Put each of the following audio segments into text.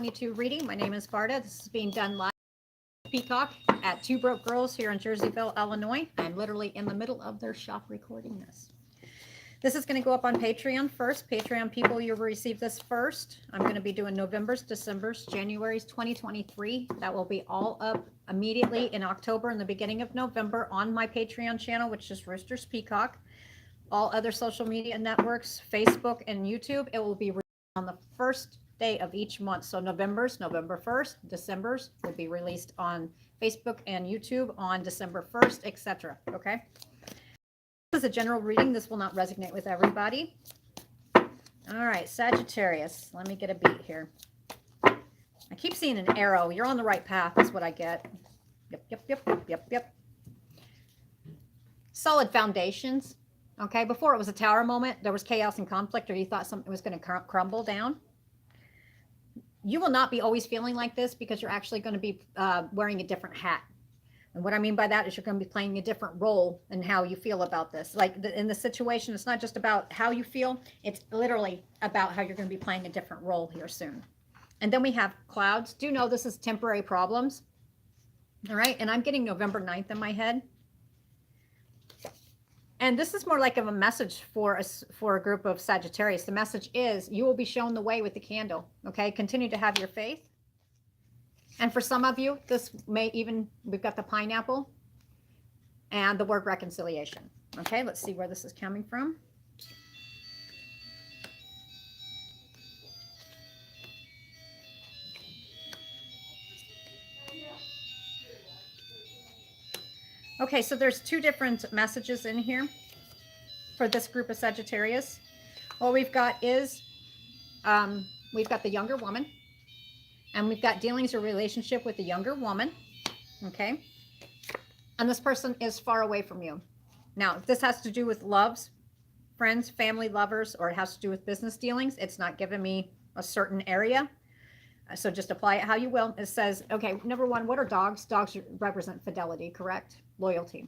2022 reading. My name is Barda. This is being done live Peacock at Two Broke Girls here in Jerseyville, Illinois. I'm literally in the middle of their shop recording this. This is going to go up on Patreon first. Patreon people, you'll receive this first. I'm going to be doing November's, December's, January's 2023. That will be all up immediately in October and the beginning of November on my Patreon channel, which is Roosters Peacock. All other social media networks, Facebook and YouTube, it will be on the first day of each month. So November's, November 1st, December's will be released on Facebook and YouTube on December 1st, etc. Okay. This is a general reading. This will not resonate with everybody. All right, Sagittarius. Let me get a beat here. I keep seeing an arrow. You're on the right path is what I get. Yep. Solid foundations. Okay, before it was a tower moment, there was chaos and conflict, or you thought something was going to crumble down. You will not be always feeling like this because you're actually going to be wearing a different hat. And what I mean by that is you're going to be playing a different role in how you feel about this. Like in the situation, it's not just about how you feel. It's literally about how you're going to be playing a different role here soon. And then we have clouds. Do know this is temporary problems. All right. And I'm getting November 9th in my head. And this is more like of a message for a group of Sagittarius. The message is you will be shown the way with the candle. Okay. Continue to have your faith. And for some of you, this may even, we've got the pineapple and the word reconciliation. Okay. Let's see where this is coming from. Okay, so there's two different messages in here for this group of Sagittarius. What we've got is, we've got the younger woman, and we've got dealings or relationship with the younger woman, okay? And this person is far away from you. Now, if this has to do with loves, friends, family, lovers, or it has to do with business dealings, it's not giving me a certain area. So just apply it how you will. It says, okay, number one, what are dogs? Dogs represent fidelity, correct? Loyalty.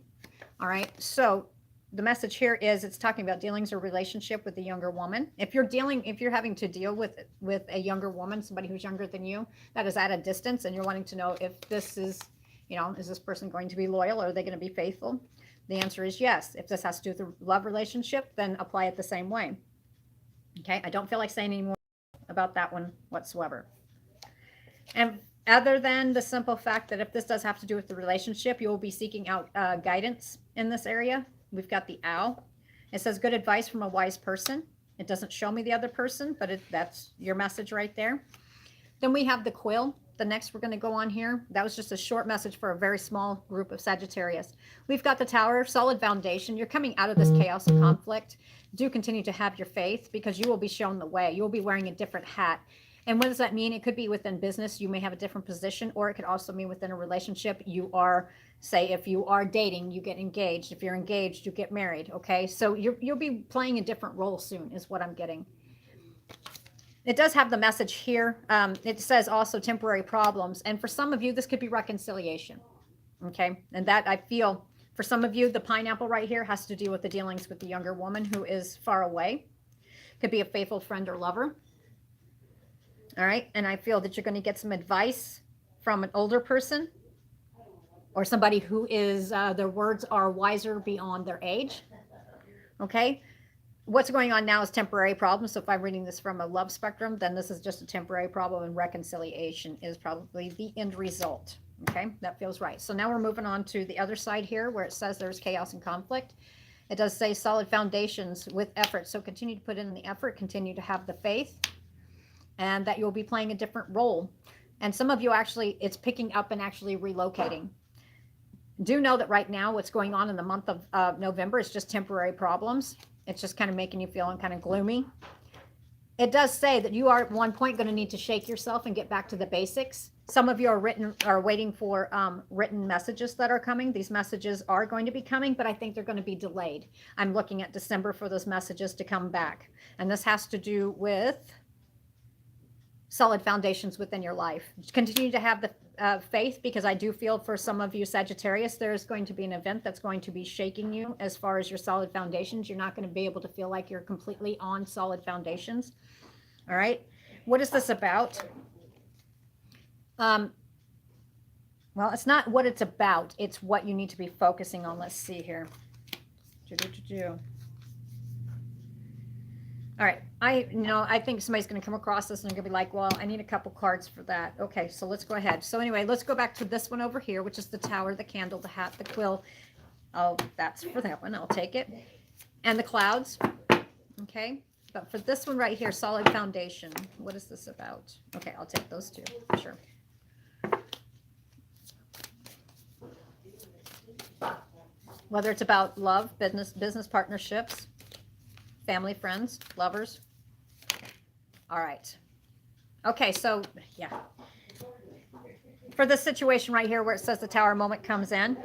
All right. So the message here is it's talking about dealings or relationship with the younger woman. If you're having to deal with a younger woman, somebody who's younger than you, that is at a distance, and you're wanting to know if this is, is this person going to be loyal? Or are they going to be faithful? The answer is yes. If this has to do with a love relationship, then apply it the same way. Okay. I don't feel like saying any more about that one whatsoever. And other than the simple fact that if this does have to do with the relationship, you will be seeking out guidance in this area. We've got the owl. It says good advice from a wise person. It doesn't show me the other person, but that's your message right there. Then we have the quill. The next we're going to go on here. That was just a short message for a very small group of Sagittarius. We've got the tower, solid foundation. You're coming out of this chaos and conflict. Do continue to have your faith because you will be shown the way. You will be wearing a different hat. And what does that mean? It could be within business. You may have a different position, or it could also mean within a relationship. You are, say, if you are dating, you get engaged. If you're engaged, you get married. Okay. So you'll be playing a different role soon is what I'm getting. It does have the message here. It says also temporary problems. And for some of you, this could be reconciliation. Okay. And that I feel for some of you, the pineapple right here has to do with the dealings with the younger woman who is far away. Could be a faithful friend or lover. All right. And I feel that you're going to get some advice from an older person or somebody who is, their words are wiser beyond their age. Okay. What's going on now is temporary problems. So if I'm reading this from a love spectrum, then this is just a temporary problem, and reconciliation is probably the end result. Okay. That feels right. So now we're moving on to the other side here where it says there's chaos and conflict. It does say solid foundations with effort. So continue to put in the effort, continue to have the faith. And that you'll be playing a different role. And some of you actually, it's picking up and actually relocating. Do know that right now what's going on in the month of November is just temporary problems. It's just kind of making you feel kind of gloomy. It does say that you are at one point going to need to shake yourself and get back to the basics. Some of you are waiting for written messages that are coming. These messages are going to be coming, but I think they're going to be delayed. I'm looking at December for those messages to come back. And this has to do with solid foundations within your life. Continue to have the faith, because I do feel for some of you Sagittarius, there's going to be an event that's going to be shaking you as far as your solid foundations. You're not going to be able to feel like you're completely on solid foundations. All right. What is this about? Well, it's not what it's about. It's what you need to be focusing on. Let's see here. All right. I think somebody's going to come across this and they're going to be like, well, I need a couple cards for that. Okay, so let's go ahead. So anyway, let's go back to this one over here, which is the tower, the candle, the hat, the quill. Oh, that's for that one. I'll take it. And the clouds. Okay. But for this one right here, solid foundation. What is this about? Okay, I'll take those two. Sure. Whether it's about love, business partnerships, family, friends, lovers. All right. Okay, so yeah. For this situation right here where it says the tower moment comes in,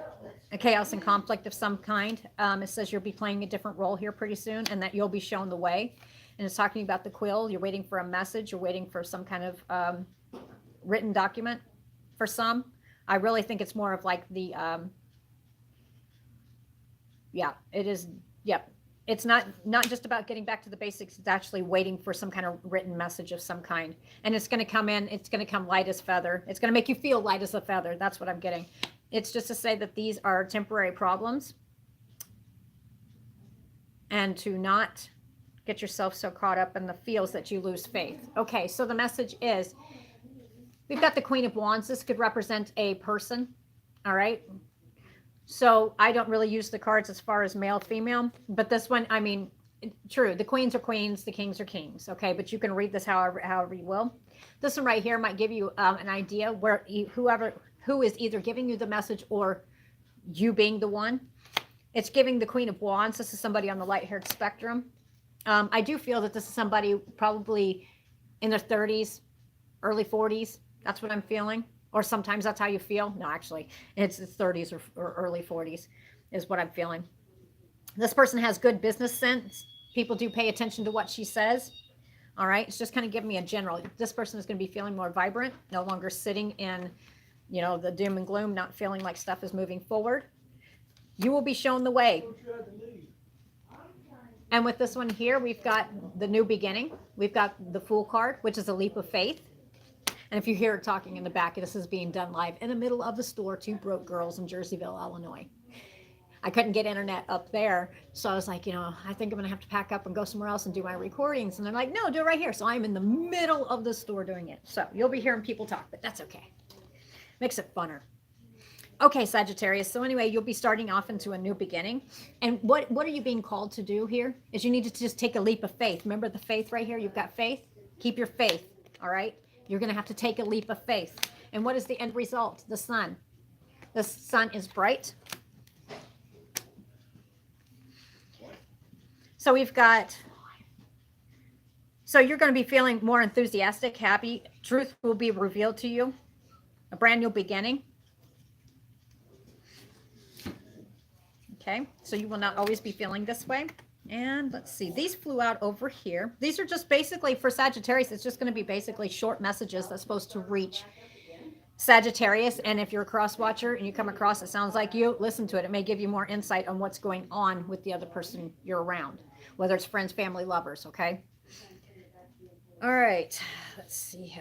a chaos and conflict of some kind, it says you'll be playing a different role here pretty soon and that you'll be shown the way. And it's talking about the quill. You're waiting for a message. You're waiting for some kind of written document for some. I really think it's more of like the... yeah, it is. Yep. It's not just about getting back to the basics. It's actually waiting for some kind of written message of some kind. And it's going to come in. It's going to come light as feather. It's going to make you feel light as a feather. That's what I'm getting. It's just to say that these are temporary problems. And to not get yourself so caught up in the feels that you lose faith. Okay, so the message is, we've got the Queen of Wands. This could represent a person. All right. So I don't really use the cards as far as male, female, but this one, I mean, true. The queens are queens, the kings are kings. Okay. But you can read this however you will. This one right here might give you an idea where who is either giving you the message or you being the one. It's giving the Queen of Wands. This is somebody on the light-haired spectrum. I do feel that this is somebody probably in their 30s, early 40s. That's what I'm feeling. Or sometimes that's how you feel. No, actually, it's 30s or early 40s is what I'm feeling. This person has good business sense. People do pay attention to what she says. All right. It's just kind of giving me a general. This person is going to be feeling more vibrant, no longer sitting in, the doom and gloom, not feeling like stuff is moving forward. You will be shown the way. And with this one here, we've got the new beginning. We've got the Fool card, which is a leap of faith. And if you hear it talking in the back, this is being done live in the middle of the store, two broke girls in Jerseyville, Illinois. I couldn't get internet up there. So I was like, I think I'm going to have to pack up and go somewhere else and do my recordings. And they're like, no, do it right here. So I'm in the middle of the store doing it. So you'll be hearing people talk, but that's okay. Makes it funner. Okay, Sagittarius. So anyway, you'll be starting off into a new beginning. And what are you being called to do here? Is you need to just take a leap of faith. Remember the faith right here? You've got faith. Keep your faith. All right. You're going to have to take a leap of faith. And what is the end result? The sun. The sun is bright. So we've got, so you're going to be feeling more enthusiastic, happy. Truth will be revealed to you. A brand new beginning. Okay. So you will not always be feeling this way. And let's see, these flew out over here. These are just basically for Sagittarius. It's just going to be basically short messages that's supposed to reach Sagittarius. And if you're a cross watcher and you come across, it sounds like you, listen to it. It may give you more insight on what's going on with the other person you're around, whether it's friends, family, lovers. Okay. All right. Let's see.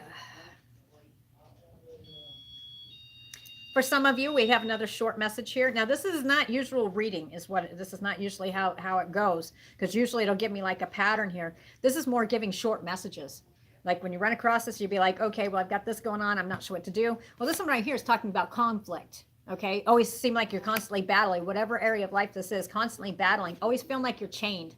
For some of you, we have another short message here. Now, this is not usual reading, this is not usually how it goes, because usually it'll give me like a pattern here. This is more giving short messages. Like when you run across this, you'll be like, okay, well, I've got this going on. I'm not sure what to do. Well, this one right here is talking about conflict. Okay. Always seem like you're constantly battling, whatever area of life this is, constantly battling, always feeling like you're chained.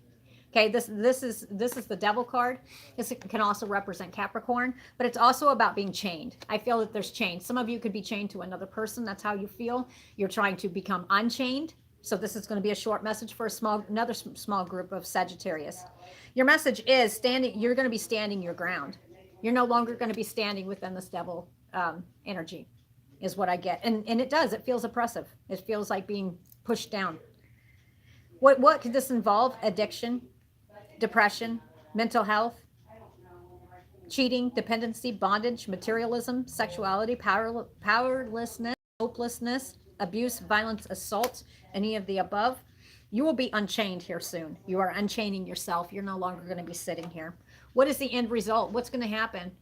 Okay, this is the Devil card. This can also represent Capricorn, but it's also about being chained. I feel that there's chains. Some of you could be chained to another person. That's how you feel. You're trying to become unchained. So this is going to be a short message for another small group of Sagittarius. Your message is standing. You're going to be standing your ground. You're no longer going to be standing within this Devil energy, is what I get. And it does. It feels oppressive. It feels like being pushed down. What could this involve? Addiction, depression, mental health, cheating, dependency, bondage, materialism, sexuality, powerlessness, hopelessness, abuse, violence, assault, any of the above. You will be unchained here soon. You are unchaining yourself. You're no longer going to be sitting here. What is the end result? What's going to happen?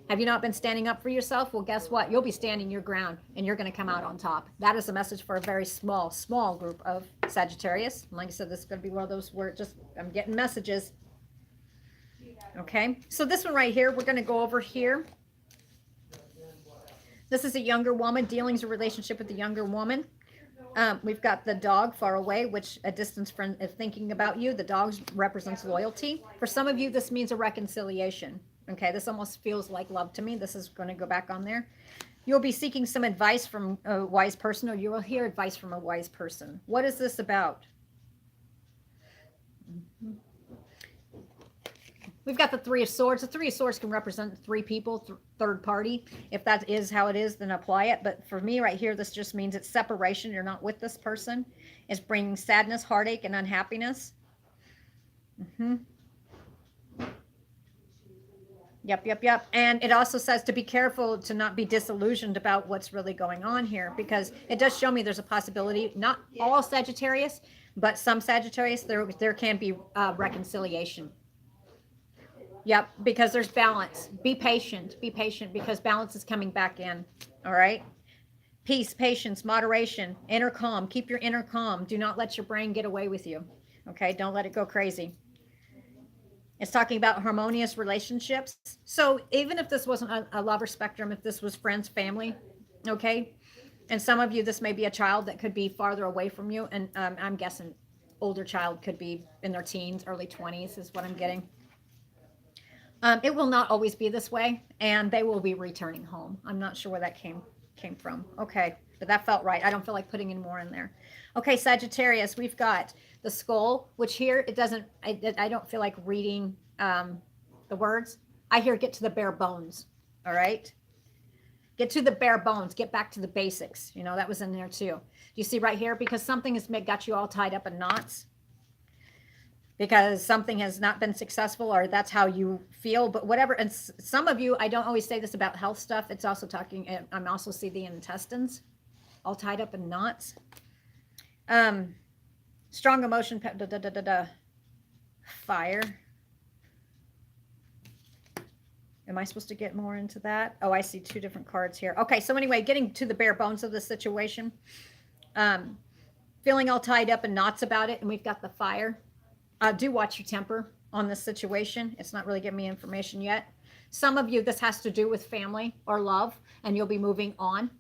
Have you not been standing up for yourself? Well, guess what? You'll be standing your ground and you're going to come out on top. That is a message for a very small group of Sagittarius. Like I said, this is going to be one of those where I'm getting messages. Okay, so this one right here, we're going to go over here. This is a younger woman, dealings a relationship with a younger woman. We've got the dog far away, which a distance friend is thinking about you. The dog represents loyalty. For some of you, this means a reconciliation. Okay, this almost feels like love to me. This is going to go back on there. You'll be seeking some advice from a wise person, or you will hear advice from a wise person. What is this about? We've got the Three of Swords. The Three of Swords can represent three people, third party. If that is how it is, then apply it. But for me right here, this just means it's separation. You're not with this person. It's bringing sadness, heartache, and unhappiness. Yep. And it also says to be careful to not be disillusioned about what's really going on here, because it does show me there's a possibility, not all Sagittarius, but some Sagittarius, there can be reconciliation. Yep, because there's balance. Be patient because balance is coming back in. All right. Peace, patience, moderation, inner calm. Keep your inner calm. Do not let your brain get away with you. Okay. Don't let it go crazy. It's talking about harmonious relationships. So even if this wasn't a lover spectrum, if this was friends, family, okay. And some of you, this may be a child that could be farther away from you. And I'm guessing older child could be in their teens, early 20s is what I'm getting. It will not always be this way, and they will be returning home. I'm not sure where that came from. Okay, but that felt right. I don't feel like putting any more in there. Okay, Sagittarius, we've got the skull, which here it doesn't. I don't feel like reading the words. I hear get to the bare bones. All right, get to the bare bones. Get back to the basics. You know that was in there too. You see right here, because something has got you all tied up in knots. Because something has not been successful, or that's how you feel, but whatever. And some of you, I don't always say this about health stuff. It's also talking, I'm also see the intestines all tied up in knots. Strong emotion, fire. Am I supposed to get more into that? Oh, I see two different cards here. Okay, so anyway, getting to the bare bones of the situation. Feeling all tied up in knots about it, and we've got the fire. Do watch your temper on this situation. It's not really giving me information yet. Some of you, this has to do with family or love, and you'll be moving on.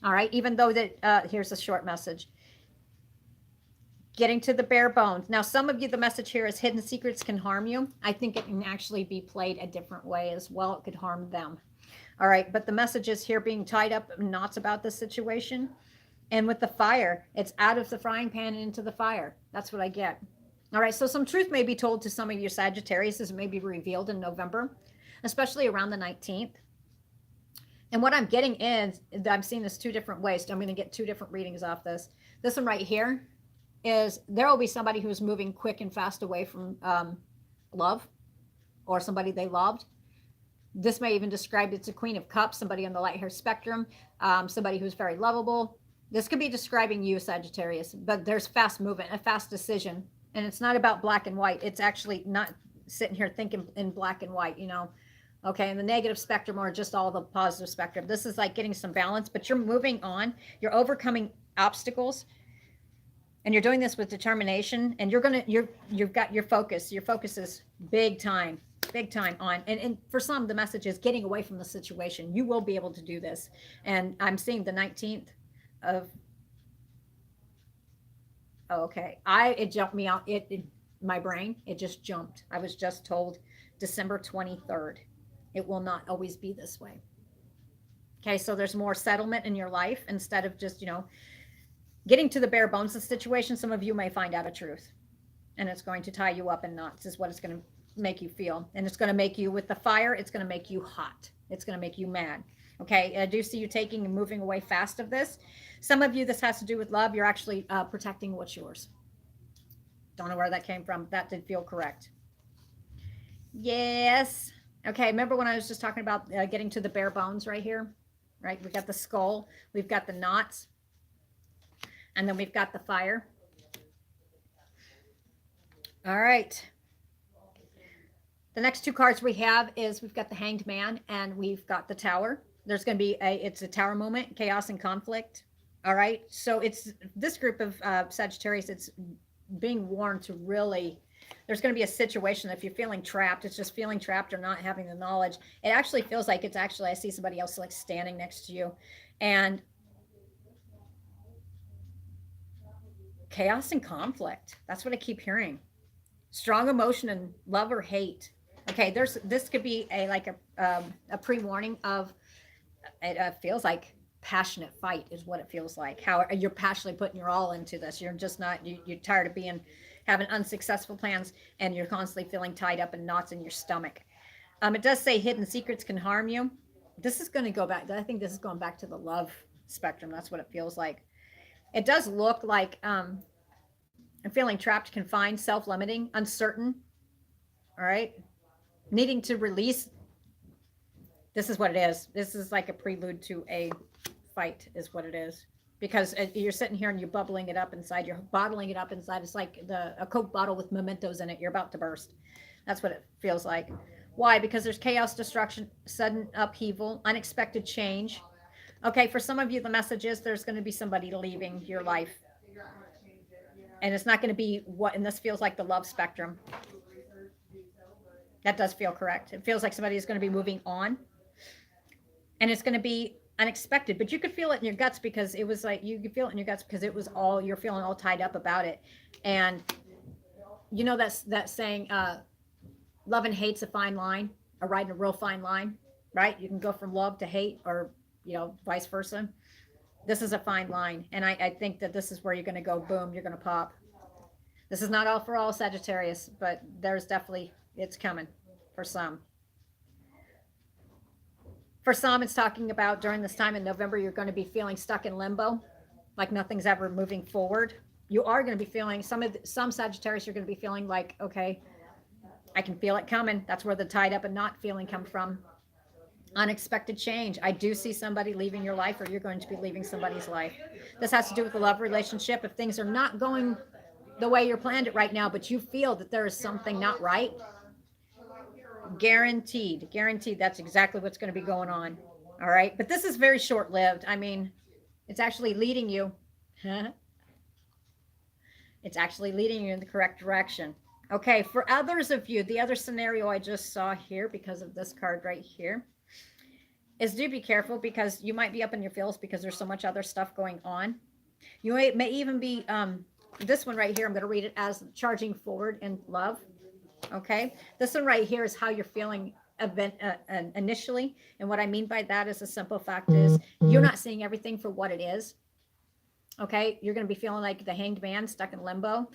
All right, even though that, here's a short message. Getting to the bare bones. Now, some of you, the message here is hidden secrets can harm you. I think it can actually be played a different way as well. It could harm them. All right, but the message is here being tied up in knots about this situation. And with the fire, it's out of the frying pan and into the fire. That's what I get. All right, so some truth may be told to some of your Sagittarius. This may be revealed in November, especially around the 19th. And what I'm getting is, I'm seeing this two different ways. I'm going to get two different readings off this. This one right here is there will be somebody who's moving quick and fast away from love or somebody they loved. This may even describe it's a Queen of Cups, somebody on the light hair spectrum, somebody who's very lovable. This could be describing you, Sagittarius, but there's fast movement, a fast decision. And it's not about black and white. It's actually not sitting here thinking in black and white, you know. Okay, and the negative spectrum or just all the positive spectrum. This is like getting some balance, but you're moving on. You're overcoming obstacles. And you're doing this with determination. And you've got your focus. Your focus is big time on. And for some, the message is getting away from the situation. You will be able to do this. And I'm seeing the 19th of... Oh, okay. It jumped me out. My brain, it just jumped. I was just told December 23rd. It will not always be this way. Okay, so there's more settlement in your life instead of just, getting to the bare bones of the situation. Some of you may find out a truth, and it's going to tie you up in knots is what it's going to make you feel. And it's going to make you, with the fire, it's going to make you hot. It's going to make you mad. Okay, I do see you taking and moving away fast of this. Some of you, this has to do with love. You're actually protecting what's yours. Don't know where that came from. That did feel correct. Yes. Okay, remember when I was just talking about getting to the bare bones right here? Right, we got the skull. We've got the knots. And then we've got the fire. All right. The next two cards we have is we've got the Hanged Man and we've got the Tower. There's going to be it's a tower moment, chaos and conflict. All right. So it's this group of Sagittarius, it's being warned to really, there's going to be a situation. If you're feeling trapped, it's just feeling trapped or not having the knowledge. It actually feels like it's actually, I see somebody else like standing next to you, and chaos and conflict. That's what I keep hearing. Strong emotion and love or hate. Okay, this could be a like a pre-warning of it feels like passionate fight is what it feels like. How you're passionately putting your all into this. You're just not you're tired of being having unsuccessful plans, and you're constantly feeling tied up in knots in your stomach. It does say hidden secrets can harm you. This is going to go back. I think this is going back to the love spectrum. That's what it feels like. It does look like I'm feeling trapped, confined, self-limiting, uncertain. All right. Needing to release. This is what it is. This is like a prelude to a fight is what it is. Because you're sitting here and you're bubbling it up inside. You're bottling it up inside. It's like a Coke bottle with mementos in it. You're about to burst. That's what it feels like. Why? Because there's chaos, destruction, sudden upheaval, unexpected change. Okay, for some of you, the message is there's going to be somebody leaving your life. And it's not going to be what, and this feels like the love spectrum. That does feel correct. It feels like somebody is going to be moving on. And it's going to be unexpected, but you could feel it in your guts because it was like, you could feel it in your guts because it was all, you're feeling all tied up about it. And you know, that saying, love and hate's a fine line, or riding a real fine line, right? You can go from love to hate, or, you know, vice versa. This is a fine line. And I think that this is where you're going to go, boom, you're going to pop. This is not all for all Sagittarius, but there's definitely, it's coming for some. For some, it's talking about during this time in November, you're going to be feeling stuck in limbo, like nothing's ever moving forward. You are going to be feeling, some Sagittarius, you're going to be feeling like, okay, I can feel it coming. That's where the tied up and not feeling come from. Unexpected change. I do see somebody leaving your life, or you're going to be leaving somebody's life. This has to do with a love relationship. If things are not going the way you're planned it right now, but you feel that there is something not right, guaranteed that's exactly what's going to be going on. All right, but this is very short-lived. I mean, it's actually leading you it's actually leading you in the correct direction. Okay, for others of you, the other scenario I just saw here because of this card right here is, do be careful, because you might be up in your feels because there's so much other stuff going on. You may even be this one right here, I'm going to read it as charging forward in love. Okay, this one right here is how you're feeling initially, and what I mean by that is, a simple fact is you're not seeing everything for what it is. Okay, you're going to be feeling like the Hanged Man, stuck in limbo,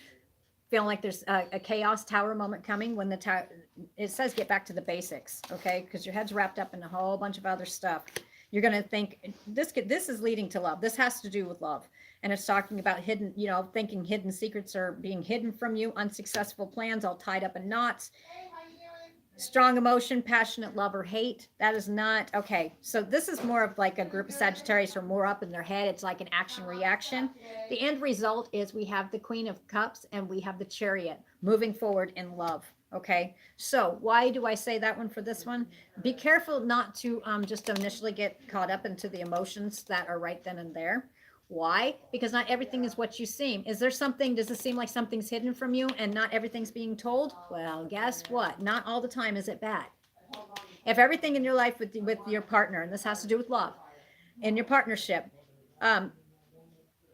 feeling like there's a chaos tower moment coming when the tower, it says get back to the basics. Okay, because your head's wrapped up in a whole bunch of other stuff. You're going to think this is leading to love. This has to do with love. And it's talking about hidden, you know, thinking hidden secrets are being hidden from you, unsuccessful plans all tied up in knots, strong emotion, passionate love or hate. That is not, okay. So this is more of like a group of Sagittarius are more up in their head. It's like an action reaction. The end result is we have the Queen of Cups and we have the Chariot moving forward in love. Okay, so why do I say that one for this one? Be careful not to just initially get caught up into the emotions that are right then and there. Why? Because not everything is what you seem. Is there something, does it seem like something's hidden from you and not everything's being told? Well, guess what? Not all the time is it bad. If everything in your life with your partner, and this has to do with love, in your partnership, and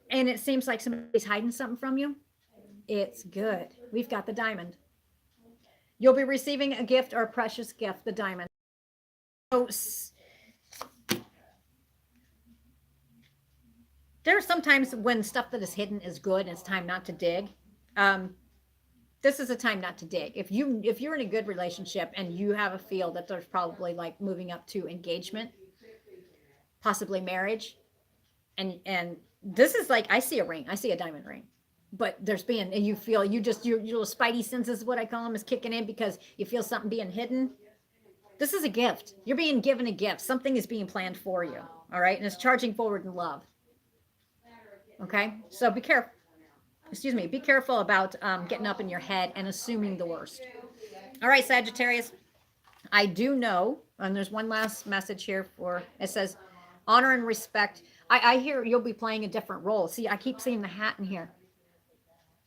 it seems like somebody's hiding something from you, it's good. We've got the diamond. You'll be receiving a gift, or a precious gift, the diamond. So there are sometimes when stuff that is hidden is good and it's time not to dig. This is a time not to dig. If you're in a good relationship and you have a feel that there's probably like moving up to engagement, possibly marriage, and this is like, I see a ring, I see a diamond ring, but there's being, and you feel, your little spidey senses, what I call them, is kicking in because you feel something being hidden. This is a gift. You're being given a gift. Something is being planned for you. All right. And it's charging forward in love. Okay. So be careful. Excuse me. Be careful about getting up in your head and assuming the worst. All right, Sagittarius. I do know, and there's one last message here for, it says, honor and respect. I hear you'll be playing a different role. See, I keep seeing the hat in here.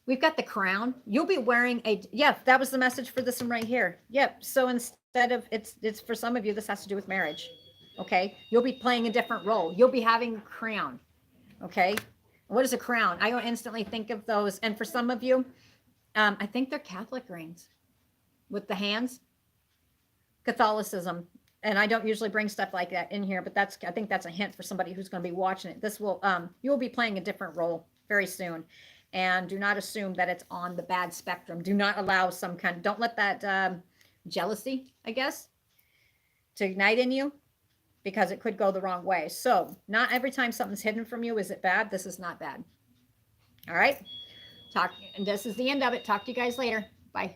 We've got the crown. You'll be wearing a, yeah, that was the message for this one right here. Yep. So instead of, it's for some of you, this has to do with marriage. Okay. You'll be playing a different role. You'll be having a crown. Okay. What is a crown? I don't instantly think of those. And for some of you, I think they're Catholic rings with the hands, Catholicism. And I don't usually bring stuff like that in here, but I think that's a hint for somebody who's going to be watching it. This will, you'll be playing a different role very soon. And do not assume that it's on the bad spectrum. Do not allow don't let that jealousy, I guess, to ignite in you, because it could go the wrong way. So not every time something's hidden from you is it bad. This is not bad. All right. And this is the end of it. Talk to you guys later. Bye.